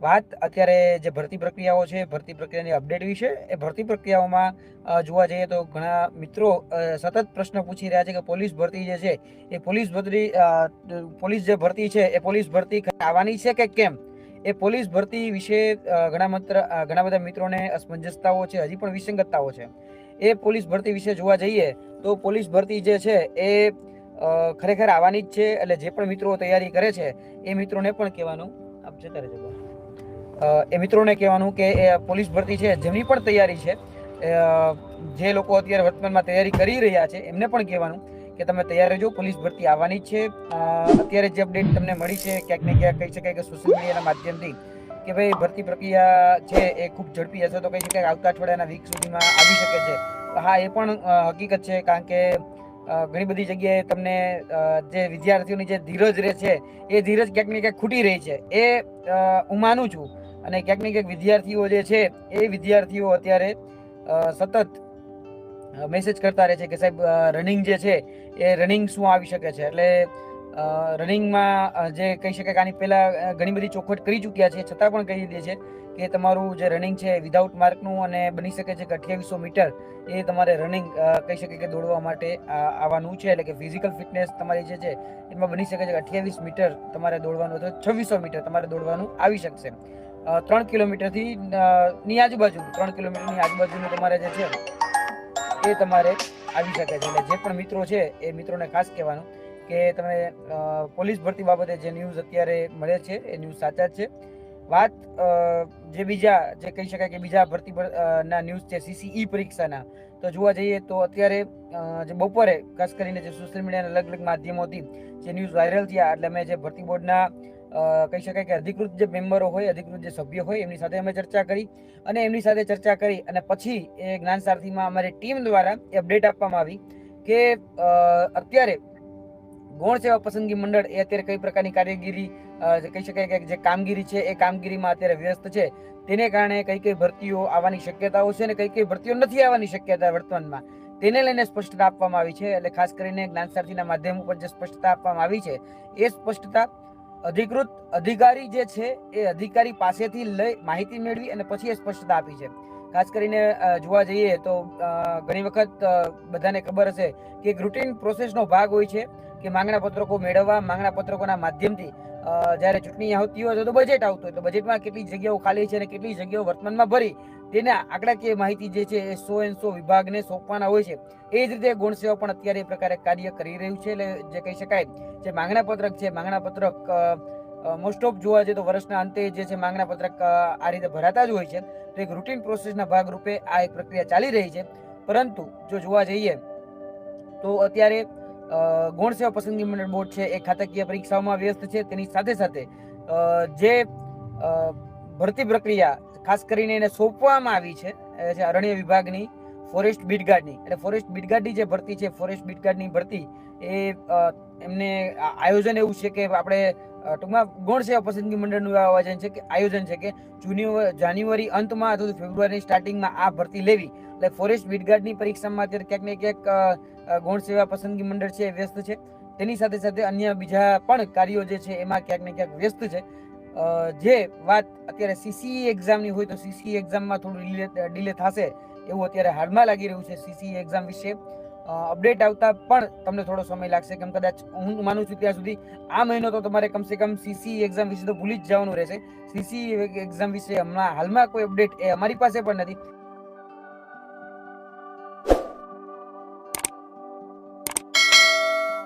વાત અત્યારે જે ભરતી પ્રક્રિયાઓ છે, ભરતી પ્રક્રિયાની અપડેટ વિશે. એ ભરતી પ્રક્રિયાઓમાં જોવા જઈએ તો ઘણા મિત્રો સતત પ્રશ્ન પૂછી રહ્યા છે કે પોલીસ ભરતી જે છે એ પોલીસ જે ભરતી છે એ પોલીસ ભરતી આવવાની છે કે કેમ. એ પોલીસ ભરતી વિશે ઘણા બધા મિત્રોને અસમંજસતાઓ છે, હજી પણ વિસંગતતાઓ છે. એ પોલીસ ભરતી વિશે જોવા જઈએ તો પોલીસ ભરતી જે છે એ ખરેખર આવવાની જ છે. એટલે જે પણ મિત્રો તૈયારી કરે છે એ મિત્રોને પણ કહેવાનું એ મિત્રોને કહેવાનું કે એ પોલીસ ભરતી છે જેમની પણ તૈયારી છે, જે લોકો અત્યારે વર્તમાનમાં તૈયારી કરી રહ્યા છે એમને પણ કહેવાનું કે તમે તૈયાર રહેજો, પોલીસ ભરતી આવવાની જ છે. અત્યારે જે અપડેટ તમને મળી છે ક્યાંક ને ક્યાંક કહી શકાય કે સોશિયલ મીડિયાના માધ્યમથી કે ભાઈ ભરતી પ્રક્રિયા છે એ ખૂબ ઝડપી હશે, તો કહી શકાય આવતા અઠવાડિયાના વીક સુધીમાં આવી શકે છે. હા, એ પણ હકીકત છે, કારણ કે ઘણી બધી જગ્યાએ તમને જે વિદ્યાર્થીઓની જે ધીરજ રહે છે એ ધીરજ ક્યાંક ને ક્યાંક ખૂટી રહી છે. એ હું માનું છું. અને ક્યાંક ને ક્યાંક વિદ્યાર્થીઓ જે છે એ વિદ્યાર્થીઓ અત્યારે સતત મેસેજ કરતા રહે છે કે સાહેબ રનિંગ જે છે એ રનિંગ શું આવી શકે છે. એટલે રનિંગમાં જે કહી શકાય કે આની પહેલા ઘણી બધી ચોખવટ કરી ચૂક્યા છે, છતાં પણ કહી દે છે કે તમારું જે રનિંગ છે વિધાઉટ માર્કનું, અને બની શકે છે કે 2800 મીટર એ તમારે રનિંગ કહી શકાય કે દોડવા માટે આવવાનું છે. એટલે કે ફિઝિકલ ફિટનેસ તમારી જે છે એમાં બની શકે છે કે 28 મીટર તમારે દોડવાનું, અથવા 2600 મીટર તમારે દોડવાનું આવી શકશે. 3 કિલોમીટરની આજુબાજુ 3 કિલોમીટરની આજુબાજુનું તમારે જે છે એ તમારે આવી શકે છે. એટલે જે પણ મિત્રો છે એ મિત્રોને ખાસ કહેવાનું કે તમે પોલીસ ભરતી બાબતે જે ન્યૂઝ અત્યારે મળે છે એ ન્યૂઝ સાચા જ છે. વાત જે કહી શકાય કે બીજા ભરતી ના ન્યૂઝ છે CCE પરીક્ષાના, તો જોવા જઈએ તો અત્યારે જે બપોરે ખાસ કરીને જે સોશિયલ મીડિયાના અલગ અલગ માધ્યમોથી જે ન્યૂઝ વાયરલ થયા, એટલે અમે જે ભરતી બોર્ડના કહી શકાય કે અધિકૃત જે મેમ્બરો હોય, અધિકૃત જે સભ્ય હોય એમની સાથે અમે ચર્ચા કરી, અને પછી એ જ્ઞાન સારથીમાં અમારી ટીમ દ્વારા અપડેટ આપવામાં આવી કે અત્યારે ગૌણ સેવા પસંદગી મંડળ એ અત્યારે કઈ પ્રકારની કામગીરી કહી શકાય કે જે કામગીરી છે એ કામગીરીમાં અત્યારે વ્યસ્ત છે. તેને કારણે કઈ ભરતીઓ આવવાની શક્યતાઓ છે અને કઈ ભરતીઓ નથી આવવાની શક્યતા વર્તમાનમાં, તેને લઈને સ્પષ્ટતા આપવામાં આવી છે. એટલે ખાસ કરીને જ્ઞાન સારથીના માધ્યમ ઉપર જે સ્પષ્ટતા આપવામાં આવી છે એ સ્પષ્ટતા અધિકૃત અધિકારી જે છે એ અધિકારી પાસેથી લઈ માહિતી મેળવી અને પછી એ સ્પષ્ટતા આપી છે. ખાસ કરીને જોવા જઈએ તો ઘણી વખત બધાને ખબર હશે કે એક રૂટીન પ્રોસેસનો ભાગ હોય છે કે માંગણા પત્રકો મેળવવા, માંગણા પત્રકોના માધ્યમથી જ્યારે ચૂંટણી આવતી હોય તો બજેટ આવતું હોય, તો બજેટમાં કેટલી જગ્યાઓ ખાલી છે અને કેટલી જગ્યાઓ વર્તમાનમાં ભરી તેને આંકડાકીય માહિતી જે છે એ 100 વિભાગને સોંપવાના હોય છે. એ જ રીતે ગૌણ સેવા પણ અત્યારે એ પ્રકારે કાર્ય કરી રહ્યું છે. એટલે જે કહી શકાય જે માંગણા પત્રક છે, માંગણા પત્રક મોસ્ટ ઓફ જોવા જઈએ તો વર્ષના અંતે જે છે માંગણા પત્રક આ રીતે ભરાતા જ હોય છે. તો એક રૂટીન પ્રોસેસના ભાગરૂપે આ એક પ્રક્રિયા ચાલી રહી છે. પરંતુ જો જોવા જઈએ તો અત્યારે ગૌણ સેવા પસંદગી મંડળ બોર્ડ છે એ ખાતાકીય પરીક્ષાઓમાં વ્યસ્ત છે. તેની સાથે સાથે જે ભરતી પ્રક્રિયા ખાસ કરીને એને સોંપવામાં આવી છે અરણ્ય વિભાગની ફોરેસ્ટ બીટગાર્ડની, એટલે ફોરેસ્ટ બીટગાર્ડની જે ભરતી છે, ફોરેસ્ટ બીટગાર્ડની ભરતી એ એમને આયોજન એવું છે કે આપણે ટૂંકમાં ગૌણ સેવા પસંદગી મંડળનું આયોજન છે કે જાન્યુઆરી અંતમાં અથવા ફેબ્રુઆરી સ્ટાર્ટિંગમાં આ ભરતી લેવી. એટલે ફોરેસ્ટ બીટગાર્ડની પરીક્ષામાં અત્યારે ક્યાંક ને ક્યાંક ગૌણ સેવા પસંદગી મંડળ છે વ્યસ્ત છે. તેની સાથે સાથે અન્ય બીજા પણ કાર્યો જે છે એમાં ક્યાંક ને ક્યાંક વ્યસ્ત છે. જે વાત અત્યારે CCE એક્ઝામની હોય તો CCE એક્ઝામમાં થોડું ડિલે થશે એવું અત્યારે હાલમાં લાગી રહ્યું છે. CCE એક્ઝામ વિશે અપડેટ આવતા પણ તમને થોડો સમય લાગશે, કેમ કદાચ હું માનું છું ત્યાં સુધી આ મહિનો તો તમારે કમસે કમ CCE એક્ઝામ વિશે તો ભૂલી જ જવાનું રહેશે. CCE એક્ઝામ વિશે હમણાં હાલમાં કોઈ અપડેટ એ અમારી પાસે પણ નથી.